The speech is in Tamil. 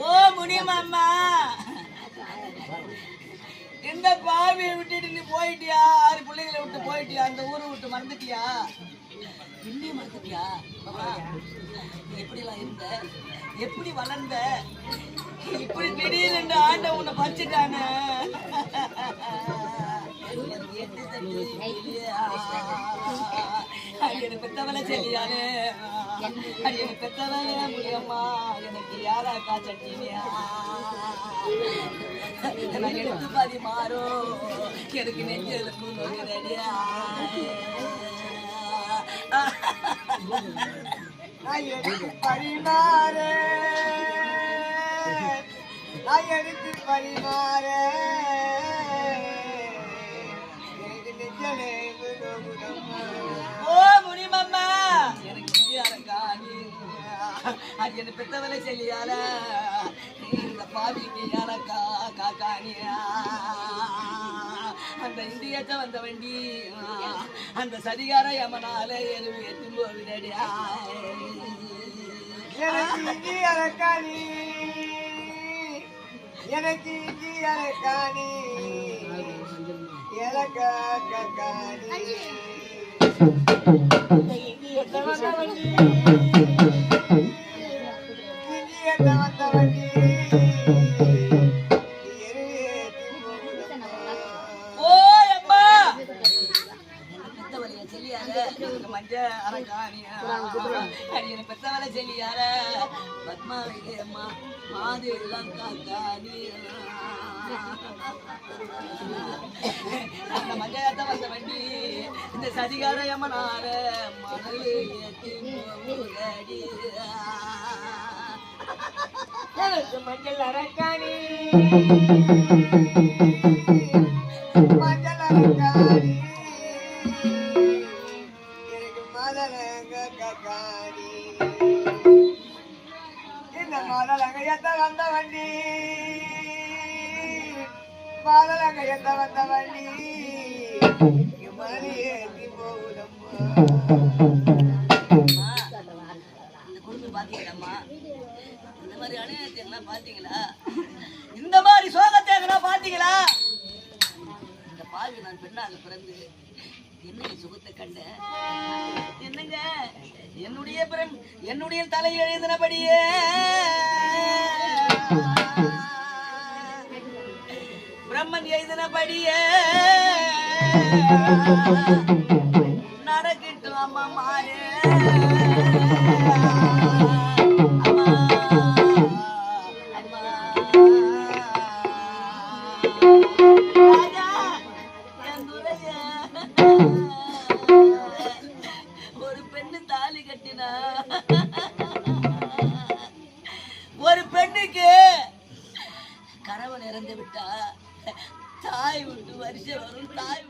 ஓ முனியம்மா, இந்த பாவியை விட்டுட்டு நீ போயிட்டியா? 6 பிள்ளைங்களை விட்டு போயிட்டியா? அந்த ஊரை விட்டு மறந்துட்டியா? இன்னும் மறந்துட்டியா? எப்படிலாம் இருந்த, எப்படி வளர்ந்த, இப்படி திடீர்னு ஆண்ட உன்னை பறிச்சுட்டானே. அடியனை பெத்தவளை செல்லியானே, அடியனை பெத்தவளே முடியம்மா, எனக்கு யாரா காச்சட்டினியா? நான் எடுத்து பாதி மாறும், எனக்கு நெஞ்சல பூனடியா. பரிமாறு, எடுத்து பரிமாறு, ஓ முனிமம்மா, எனக்கு அடியனை பெத்தவளை செல்லியால இந்த பாவிக்கு யாரக்கா காக்கானியா? அந்த இந்தியத்தை வந்த வண்டி அந்த சதிகார யமனால எருவு எத்தும் போவிடடியா. எனக்கு அரக்காணி, எனக்கு இஞ்சி அரக்காணி, எனக்கா காணி இந்தியத்தை வந்த வண்டி, இந்தியத்தை வந்த வண்டி மஞ்ச அரக்காணியா? அடியனை பெத்தவளை செல்லியார பத்மாவதியம்மா மாது எல்லாம் காக்காணி. அந்த மஞ்சத்தை வந்த வண்டி இந்த சதிகாரயம்மனால மணல் ஏற்றி போகுதடி. எனக்கு மஞ்சள் அரக்காணி, மஞ்சள் அரக்காணி, இந்த மாதலங்க எத்த வந்த வண்டி, மாதலங்க எத்த வந்த வண்டி மணி ஏற்றி போகுதம்மா. இந்த குடும்பம் பாத்தீங்களாம்மா? இந்த மாதிரி அநியாயத்தை எல்லாம் பாத்தீங்களா? இந்த மாதிரி சோகத்தை எல்லாம் பாத்தீங்களா? இந்த பாவி நான் பெண்ணாக பிறந்து என்னங்க சுகத்தை கண்ட? என்னங்க என்னுடைய தலையில் எழுதினபடியே பிரம்மன் எழுதினபடியே நடக்கட்டும் அம்மா மாறு. ஒரு பெண்ணு தாலி கட்டினா, ஒரு பெண்ணுக்கு கணவன் இறந்து விட்டா தாய் விட்டு வருஷம் வரும். தாய்